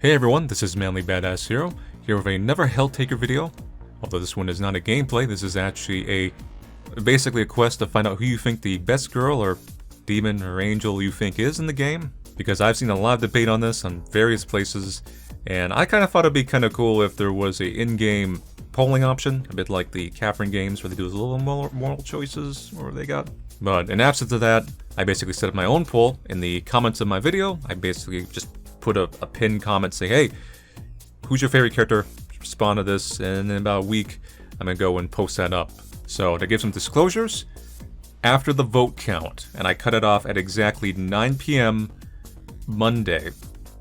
Hey everyone, this is Manly Badass Hero, here with another Helltaker video. Although this one is not a gameplay, this is actually basically a quest to find out who you think the best girl or demon or angel you think is in the game. Because I've seen a lot of debate on this on various places, and I kind of thought it'd be kind of cool if there was a in-game polling option, a bit like the Catherine games where they do a little more moral choices, or they got. But in absence of that, I basically set up my own poll in the comments of my video. I basically just put a pinned comment, say, hey, who's your favorite character? Respond to this, and in about a week, I'm gonna go and post that up. So to give some disclosures, after the vote count, and I cut it off at exactly 9 p.m. Monday,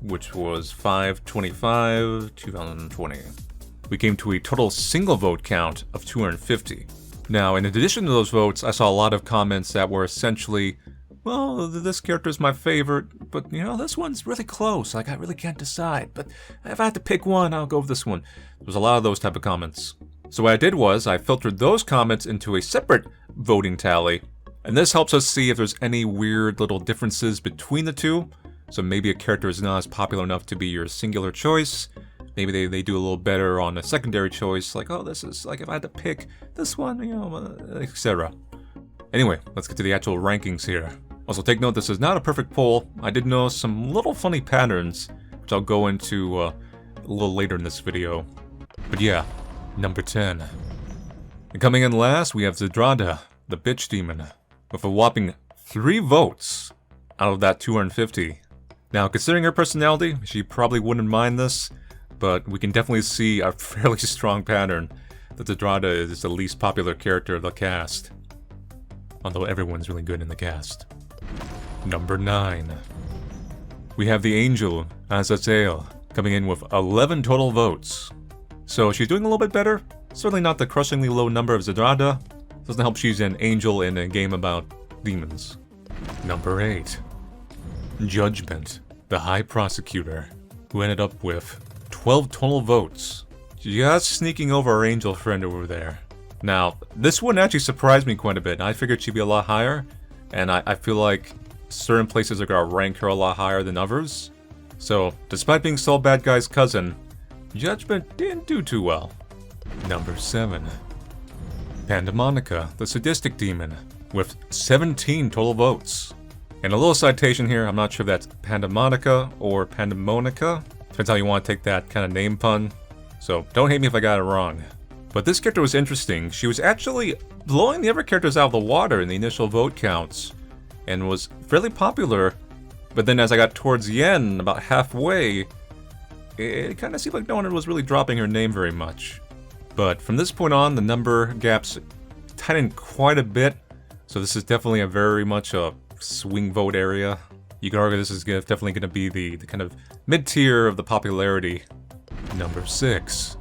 which was 5/25/2020, we came to a total single vote count of 250. Now, in addition to those votes, I saw a lot of comments that were essentially, well, this character is my favorite, but you know, this one's really close, like I really can't decide, but if I had to pick one, I'll go with this one. There was a lot of those type of comments. So what I did was, I filtered those comments into a separate voting tally, and this helps us see if there's any weird little differences between the two. So maybe a character is not as popular enough to be your singular choice. Maybe they do a little better on a secondary choice, like, oh, this is, like, if I had to pick this one, you know, etc. Anyway, let's get to the actual rankings here. Also, take note, this is not a perfect poll. I did notice some little funny patterns, which I'll go into a little later in this video. But yeah, number 10. And coming in last, we have Zedrada, the bitch demon, with a whopping 3 votes out of that 250. Now, considering her personality, she probably wouldn't mind this, but we can definitely see a fairly strong pattern that Zedrada is the least popular character of the cast. Although everyone's really good in the cast. Number 9. We have the angel, Azazel, coming in with 11 total votes. So she's doing a little bit better. Certainly not the crushingly low number of Zedrada. Doesn't help she's an angel in a game about demons. Number 8. Judgment, the High Prosecutor, who ended up with 12 total votes. Just sneaking over our angel friend over there. Now, this one actually surprised me quite a bit. I figured she'd be a lot higher, and I feel like certain places are gonna rank her a lot higher than others. So, despite being Soul Bad Guy's cousin, Judgment didn't do too well. Number 7. Pandemonica, the sadistic demon, with 17 total votes. And a little citation here, I'm not sure if that's Pandemonica or Pandemonica. Depends how you want to take that kind of name pun. So don't hate me if I got it wrong. But this character was interesting. She was actually blowing the other characters out of the water in the initial vote counts, and was fairly popular. But then as I got towards the end, about halfway, it kind of seemed like no one was really dropping her name very much. But from this point on, the number gaps tightened quite a bit. So this is definitely a very much a swing vote area. You could argue this is definitely going to be the kind of mid-tier of the popularity. Number 6.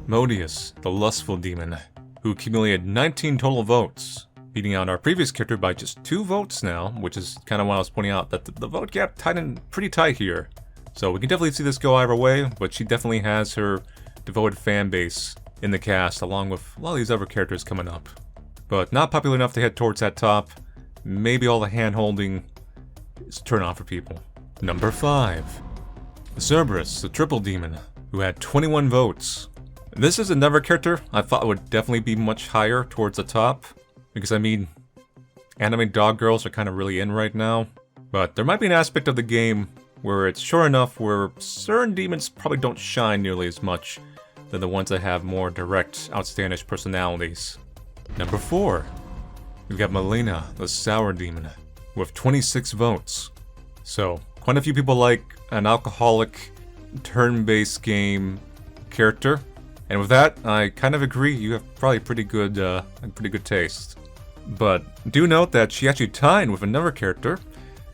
Modius, the lustful demon, who accumulated 19 total votes, beating out our previous character by just 2 votes now, which is kind of what I was pointing out, that the vote gap tightened pretty tight here. So we can definitely see this go either way, but she definitely has her devoted fan base in the cast, along with a lot of these other characters coming up. But not popular enough to head towards that top. Maybe all the hand-holding is a turn on for people. Number 5. Cerberus, the triple demon, who had 21 votes. This is another character I thought would definitely be much higher towards the top, because I mean, anime dog girls are kind of really in right now. But there might be an aspect of the game where it's sure enough where certain demons probably don't shine nearly as much than the ones that have more direct, outlandish personalities. Number 4. We've got Melina, the sour demon, with 26 votes. So, quite a few people like an alcoholic, turn-based game character. And with that, I kind of agree, you have probably pretty good taste. But do note that she actually tied with another character,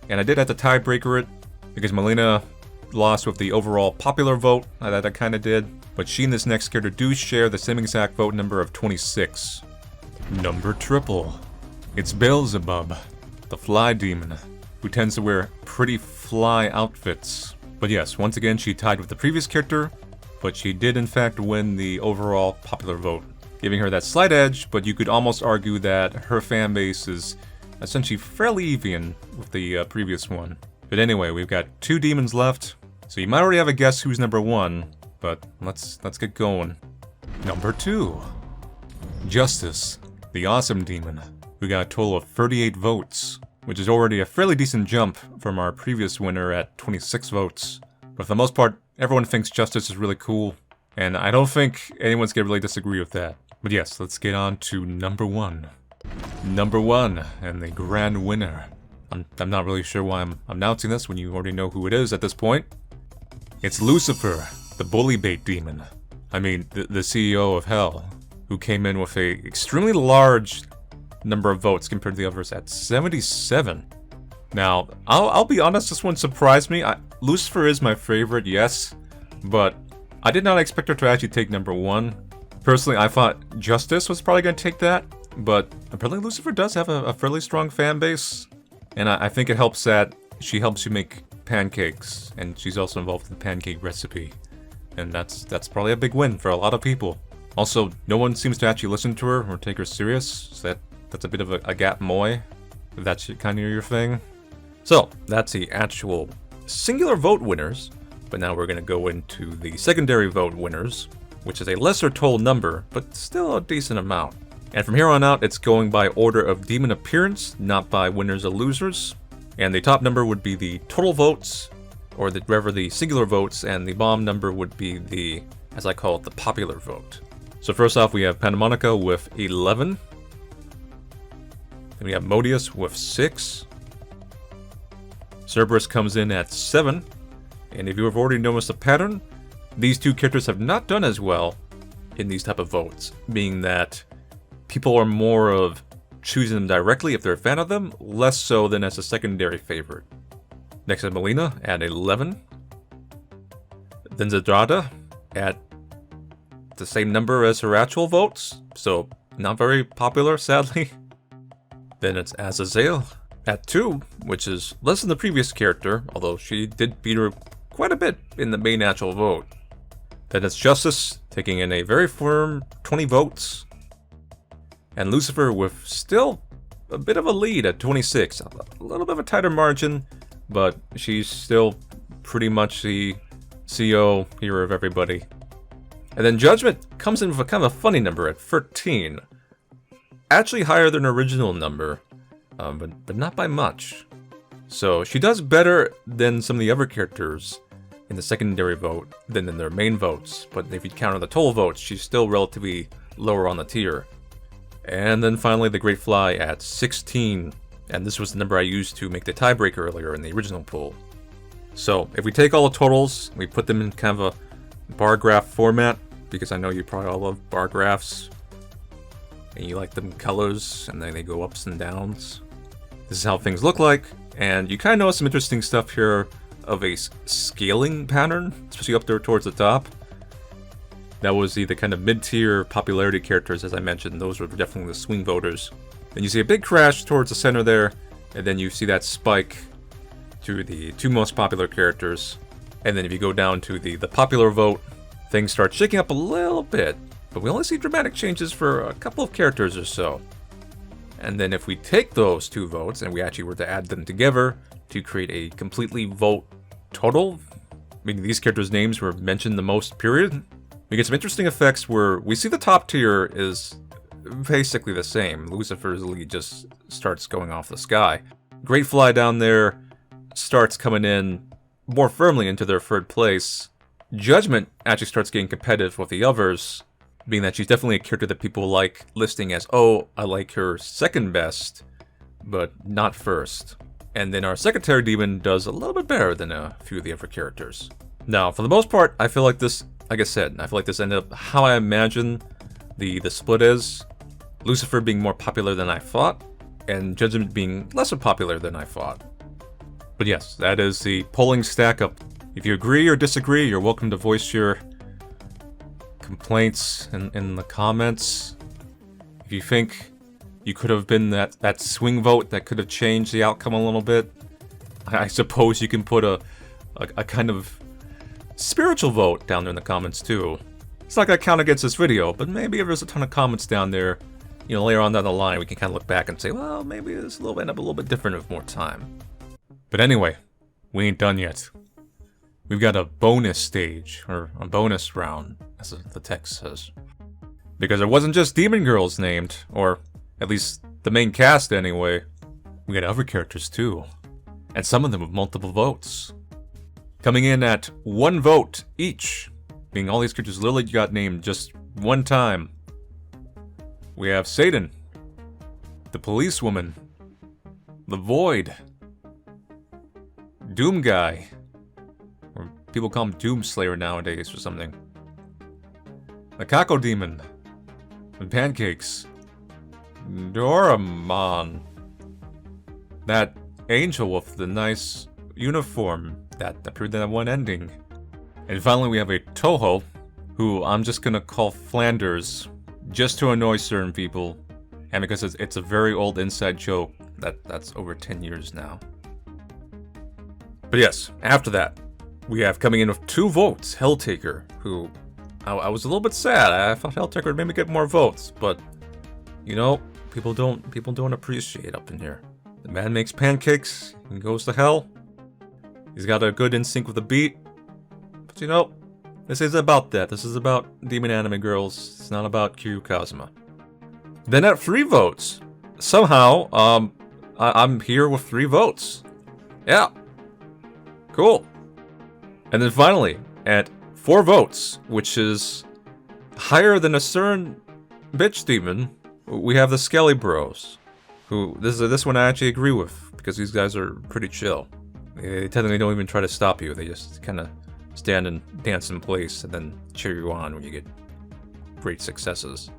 and I did have to tiebreaker it, because Melina lost with the overall popular vote that I kind of did. But she and this next character do share the same exact vote number of 26. Number triple. It's Beelzebub, the fly demon, who tends to wear pretty fly outfits. But yes, once again, she tied with the previous character, but she did in fact win the overall popular vote, giving her that slight edge, but you could almost argue that her fan base is essentially fairly even with the previous one. But anyway, we've got 2 demons left, So you might already have a guess who's number 1, but let's get going. Number 2. Justice, the awesome demon, who got a total of 38 votes, which is already a fairly decent jump from our previous winner at 26 votes. But for the most part, everyone thinks Justice is really cool, and I don't think anyone's gonna really disagree with that. But yes, let's get on to number 1. Number 1, and the grand winner. I'm not really sure why I'm announcing this when you already know who it is at this point. It's Lucifer, the bully bait demon. I mean, the CEO of Hell, who came in with a extremely large number of votes compared to the others at 77. Now, I'll be honest, this one surprised me. Lucifer is my favorite, yes, but I did not expect her to actually take number 1. Personally, I thought Justice was probably going to take that, but apparently Lucifer does have a fairly strong fan base. And I think it helps that she helps you make pancakes, and she's also involved in the pancake recipe. And that's probably a big win for a lot of people. Also, no one seems to actually listen to her or take her serious, so that's a bit of a gap moy, if that's kind of your thing. So, that's the actual singular vote winners, but now we're going to go into the secondary vote winners, which is a lesser total number, but still a decent amount. And from here on out, it's going by order of demon appearance, not by winners or losers. And the top number would be the total votes, or whatever the singular votes, and the bottom number would be the, as I call it, the popular vote. So first off, we have Pandemonica with 11. Then we have Modius with 6. Cerberus comes in at 7. And if you have already noticed a pattern, these two characters have not done as well in these type of votes, being that people are more of choosing them directly if they're a fan of them, less so than as a secondary favorite. Next is Melina at 11. Then Zedrada at the same number as her actual votes, so not very popular, sadly. Then it's Azazel at 2, which is less than the previous character, although she did beat her quite a bit in the main actual vote. Then it's Justice, taking in a very firm 20 votes. And Lucifer with still a bit of a lead at 26. A little bit of a tighter margin, but she's still pretty much the CEO hero of everybody. And then Judgment comes in with a kind of a funny number at 13. Actually higher than her original number, but not by much. So she does better than some of the other characters in the secondary vote than in their main votes. But if you count on the total votes, she's still relatively lower on the tier. And then finally, the Great Fly at 16, and this was the number I used to make the tiebreaker earlier in the original poll. So, if we take all the totals, we put them in kind of a bar graph format, because I know you probably all love bar graphs, and you like them colors, and then they go ups and downs. This is how things look like, and you kind of notice some interesting stuff here of a scaling pattern, especially up there towards the top. That was the kind of mid-tier popularity characters, as I mentioned. Those were definitely the swing voters. Then you see a big crash towards the center there, and then you see that spike to the 2 most popular characters. And then if you go down to the popular vote, things start shaking up a little bit. But we only see dramatic changes for a couple of characters or so. And then if we take those 2 votes, and we actually were to add them together to create a completely vote total, meaning these characters' names were mentioned the most, period, we get some interesting effects where we see the top tier is basically the same. Lucifer's lead just starts going off the sky. Great Fly down there starts coming in more firmly into their 3rd place. Judgment actually starts getting competitive with the others, being that she's definitely a character that people like listing as, oh, I like her 2nd best, but not 1st. And then our Secretary Demon does a little bit better than a few of the other characters. Now, for the most part, I feel like this, like I said, I feel like this ended up how I imagine the split is. Lucifer being more popular than I thought, and Judgment being lesser popular than I thought. But yes, that is the polling stack up. If you agree or disagree, you're welcome to voice your complaints in the comments. If you think you could have been that swing vote that could have changed the outcome a little bit, I suppose you can put a kind of spiritual vote down there in the comments too. It's not gonna count against this video, but maybe if there's a ton of comments down there, you know, later on down the line, we can kind of look back and say, well, maybe this will end up a little bit different with more time. But anyway, we ain't done yet. we've got a bonus stage, or a bonus round, as the text says. Because it wasn't just Demon Girls named, or at least the main cast anyway. We got other characters too, and some of them with multiple votes. Coming in at 1 vote each, being all these characters literally got named just one time. We have Satan, the Policewoman, the Void, Doom Guy, or people call him Doomslayer nowadays or something, the Kako Demon, and Pancakes, Doraemon, that angel with the nice uniform that appeared in that one ending. And finally we have a Toho, who I'm just gonna call Flanders, just to annoy certain people, and because it's a very old inside joke that's over 10 years now. But yes, after that, we have coming in with 2 votes, Helltaker, who I was a little bit sad. I thought Helltaker would maybe get more votes, but you know, people don't appreciate up in here. The man makes pancakes and goes to hell. He's got a good instinct with the beat, but you know, this isn't about that. This is about Demon Anime Girls. It's not about Kiryu Kazuma. Then at 3 votes, somehow, I'm here with 3 votes. Yeah. Cool. And then finally, at 4 votes, which is higher than a certain bitch demon, we have the Skelly Bros. Who, this one I actually agree with, because these guys are pretty chill. They technically don't even try to stop you. They just kind of stand and dance in place and then cheer you on when you get great successes.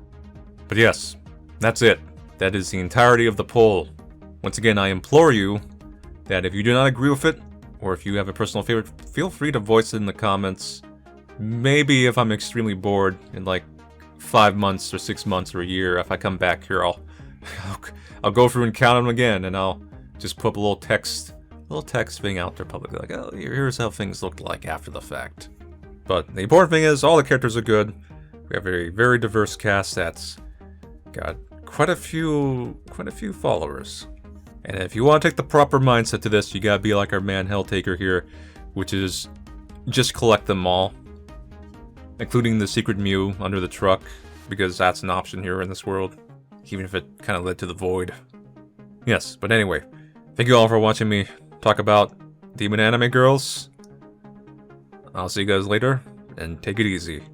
But yes, that's it. That is the entirety of the poll. Once again, I implore you that if you do not agree with it, or if you have a personal favorite, feel free to voice it in the comments. Maybe if I'm extremely bored in like 5 months or 6 months or a year, if I come back here, I'll go through and count them again, and I'll just put a little text thing out there publicly, like, oh, here's how things looked like after the fact. But the important thing is, all the characters are good. We have a very diverse cast that's got quite a few followers. And if you want to take the proper mindset to this, you gotta be like our man Helltaker here, which is just collect them all, including the secret Mew under the truck, because that's an option here in this world, even if it kind of led to the Void. Yes, but anyway, thank you all for watching me talk about Demon Anime Girls. I'll see you guys later, and take it easy.